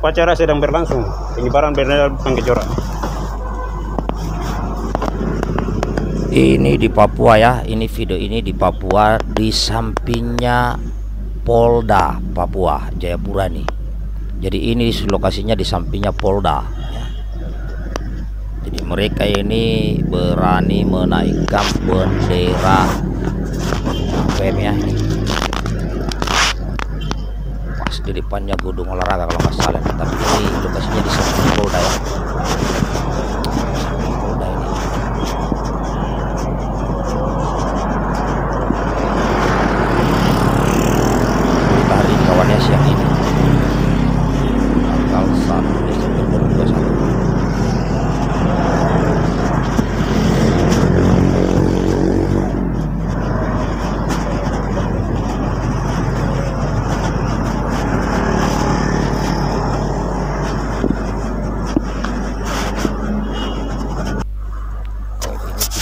Upacara sedang berlangsung, pengibaran bendera bintang kejora. Ini di Papua ya, ini video ini di Papua, di sampingnya Polda Papua Jayapura nih. Jadi ini lokasinya di sampingnya Polda ya. Jadi mereka ini berani menaikkan bendera APM ya. Pas di depannya gedung olahraga kalau nggak salah, tapi ini lokasinya di samping Polda ya. Polda ini. Hari ini kawannya siang ini tanggal 1 Desember 2021.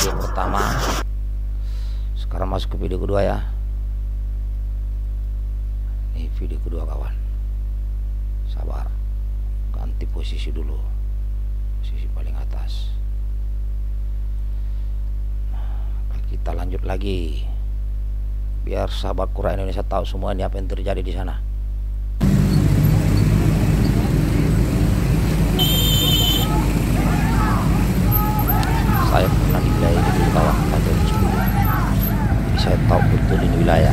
Pertama, sekarang masuk ke video kedua ya. Ini video kedua kawan, sabar, ganti posisi dulu, posisi paling atas. Nah, kita lanjut lagi biar sahabat Quran Indonesia tahu semua ini apa yang terjadi di sana. Saya pernah di wilayah ini dulu kawan, tahun 2010. Jadi saya tahu betul ini wilayah.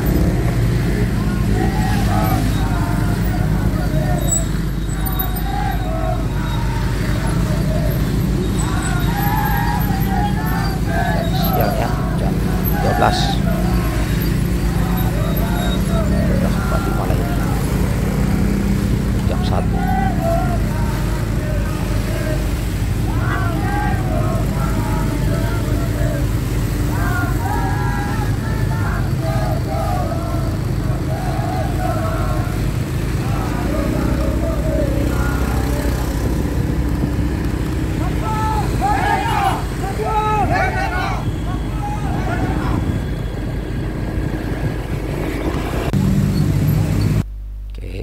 Siang ya, jam 12. 12.45 lah ini. Jam 1.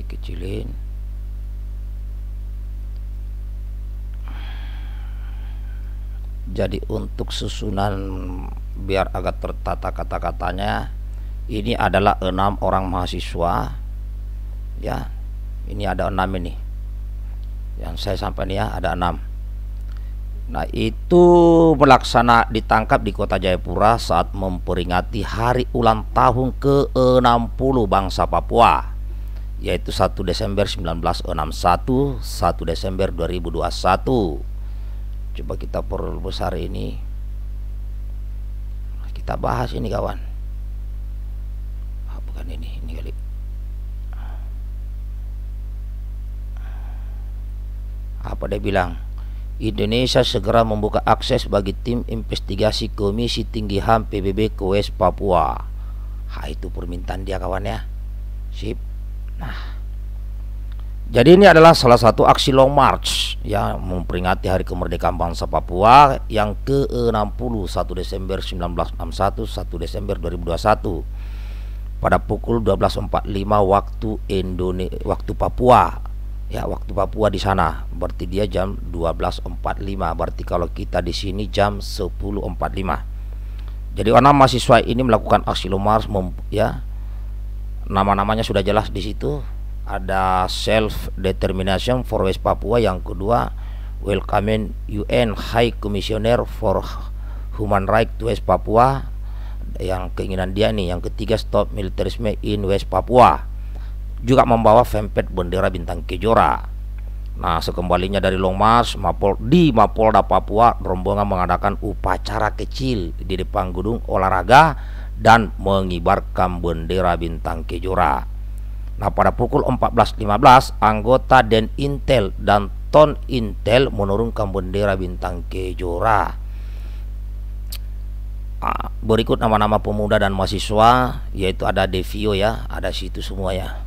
Kecilin. Jadi untuk susunan biar agak tertata kata-katanya, ini adalah 6 orang mahasiswa ya. Ini ada 6 ini yang saya sampaikan ya, ada 6. Nah itu ditangkap di kota Jayapura saat memperingati hari ulang tahun ke-60 bangsa Papua, yaitu 1 Desember 1961, 1 Desember 2021. Coba kita perbesar ini, kita bahas ini kawan. Bukan ini kali. Apa dia bilang? Indonesia segera membuka akses bagi tim investigasi Komisi Tinggi HAM PBB ke West Papua. Itu permintaan dia kawan ya. Sip. Nah, jadi ini adalah salah satu aksi long march ya, memperingati hari kemerdekaan bangsa Papua yang ke-60, 1 Desember 1961, 1 Desember 2021 pada pukul 12.45 waktu Papua ya, waktu Papua di sana. Berarti dia jam 12.45. Berarti kalau kita di sini jam 10.45. Jadi orang mahasiswa ini melakukan aksi long march ya. Nama-namanya sudah jelas di situ. Ada Self Determination for West Papua, yang kedua Welcoming UN High Commissioner for Human Rights to West Papua, yang keinginan dia nih. Yang ketiga Stop Militarism in West Papua, juga membawa fanpage bendera bintang kejora. Nah sekembalinya dari long march di Mapolda Papua, rombongan mengadakan upacara kecil di depan gedung olahraga dan mengibarkan bendera bintang kejora. Nah pada pukul 14.15 anggota Den Intel dan Ton Intel menurunkan bendera bintang kejora. Berikut nama-nama pemuda dan mahasiswa, yaitu ada Devio ya, ada situ semua ya.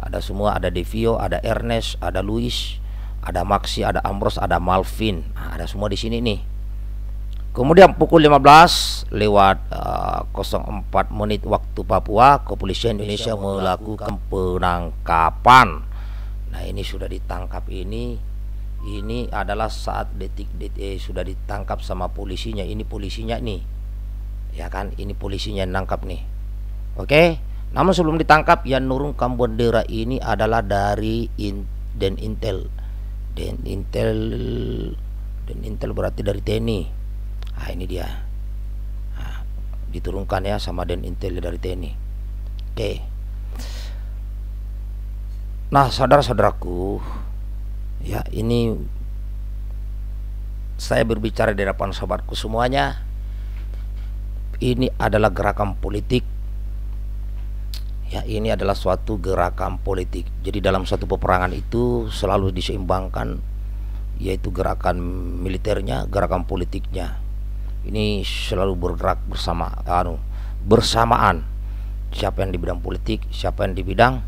Ada semua, ada Devio, ada Ernest, ada Luis, ada Maxi, ada Ambrose, ada Malvin. Ada semua di sini nih. Kemudian pukul 15 lewat 04 menit waktu Papua, kepolisian Indonesia melakukan penangkapan Nah, ini sudah ditangkap ini adalah saat detik-detik sudah ditangkap sama polisinya. Ini polisinya nih, ya kan? Ini polisinya yang nangkap nih. Oke. Namun sebelum ditangkap, yang nurunkan bendera ini adalah dari Intel berarti dari TNI. Nah, ini dia. Nah, diturunkan ya sama Intel dari TNI. Oke. Nah, saudara-saudaraku, ya, ini saya berbicara di hadapan sobatku semuanya. Ini adalah gerakan politik. Ya, ini adalah suatu gerakan politik. Jadi dalam suatu peperangan itu selalu diseimbangkan, yaitu gerakan militernya, gerakan politiknya. Ini selalu bergerak bersamaan. Siapa yang di bidang politik, siapa yang di bidang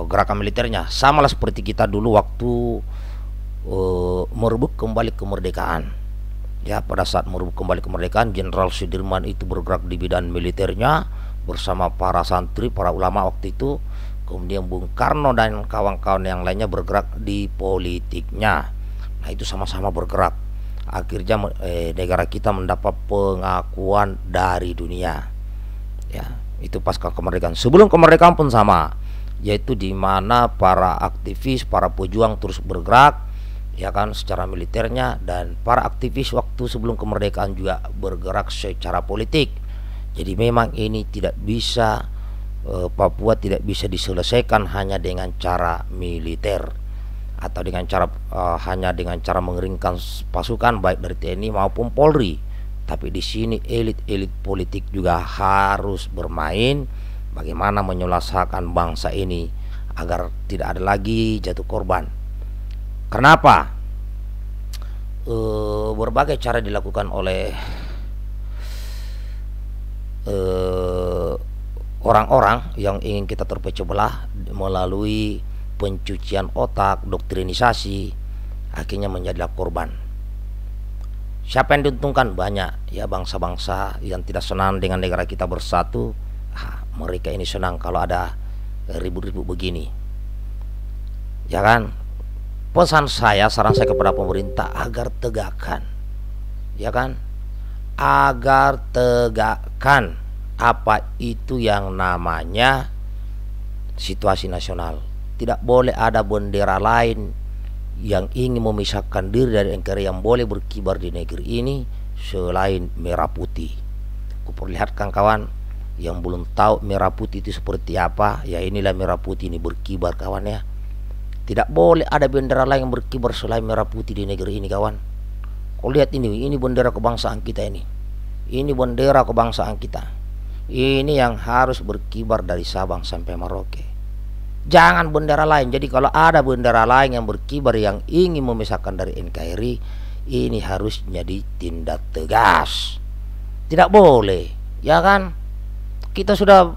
gerakan militernya. Samalah seperti kita dulu waktu merebut kembali kemerdekaan. Ya, pada saat merebut kembali kemerdekaan, Jenderal Sudirman itu bergerak di bidang militernya bersama para santri, para ulama waktu itu. Kemudian Bung Karno dan kawan-kawan yang lainnya bergerak di politiknya. Nah, itu sama-sama bergerak. Akhirnya negara kita mendapat pengakuan dari dunia. Ya, itu pasca kemerdekaan. Sebelum kemerdekaan pun sama, yaitu di mana para aktivis, para pejuang terus bergerak, ya kan, secara militernya, dan para aktivis waktu sebelum kemerdekaan juga bergerak secara politik. Jadi memang ini tidak bisa, Papua tidak bisa diselesaikan hanya dengan cara militer atau dengan cara hanya dengan cara mengeringkan pasukan baik dari TNI maupun Polri. Tapi di sini elit-elit politik juga harus bermain bagaimana menyelesaikan bangsa ini agar tidak ada lagi jatuh korban. Kenapa? Berbagai cara dilakukan oleh orang-orang yang ingin kita terpecah belah melalui pencucian otak, doktrinisasi, akhirnya menjadilah korban. Siapa yang diuntungkan? Banyak ya, bangsa-bangsa yang tidak senang dengan negara kita bersatu. Mereka ini senang kalau ada ribut-ribut begini, ya kan? Pesan saya, saran saya kepada pemerintah agar tegakkan, ya kan? Agar tegakkan apa itu yang namanya situasi nasional. Tidak boleh ada bendera lain yang ingin memisahkan diri dari NKRI yang boleh berkibar di negeri ini selain merah putih. Kuperlihatkan kawan yang belum tahu merah putih itu seperti apa, ya inilah merah putih ini berkibar kawan ya. Tidak boleh ada bendera lain yang berkibar selain merah putih di negeri ini kawan. Kau lihat ini bendera kebangsaan kita ini. Ini bendera kebangsaan kita. Ini yang harus berkibar dari Sabang sampai Merauke. Jangan bendera lain. Jadi kalau ada bendera lain yang berkibar yang ingin memisahkan dari NKRI, ini harusnya ditindak tegas. Tidak boleh, ya kan? Kita sudah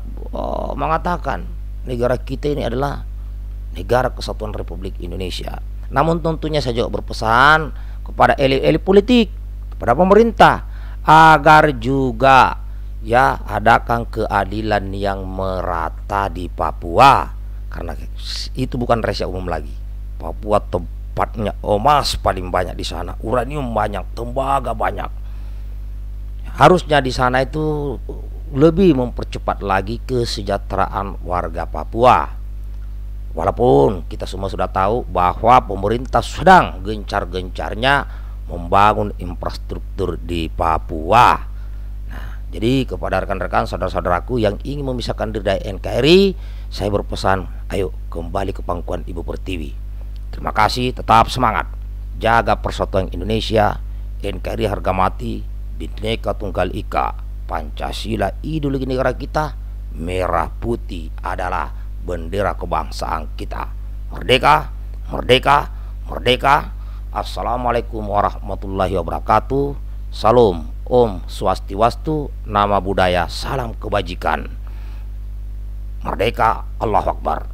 mengatakan negara kita ini adalah negara kesatuan Republik Indonesia. Namun tentunya saya juga berpesan kepada elit-elit politik, kepada pemerintah, agar juga ya adakan keadilan yang merata di Papua. Karena itu bukan rahasia umum lagi. Papua tempatnya emas paling banyak di sana, uranium banyak, tembaga banyak. Harusnya di sana itu lebih mempercepat lagi kesejahteraan warga Papua. Walaupun kita semua sudah tahu bahwa pemerintah sedang gencar-gencarnya membangun infrastruktur di Papua. Nah, jadi kepada rekan-rekan saudara-saudaraku yang ingin memisahkan diri dari NKRI, saya berpesan, ayo kembali ke pangkuan Ibu Pertiwi. Terima kasih, tetap semangat, jaga persatuan Indonesia, NKRI harga mati, Bhinneka Tunggal Ika, Pancasila ideologi negara kita, merah putih adalah bendera kebangsaan kita. Merdeka, merdeka, merdeka. Assalamualaikum warahmatullahi wabarakatuh. Salam, Om Swastiwastu, nama budaya, salam kebajikan. Merdeka, Allahu Akbar.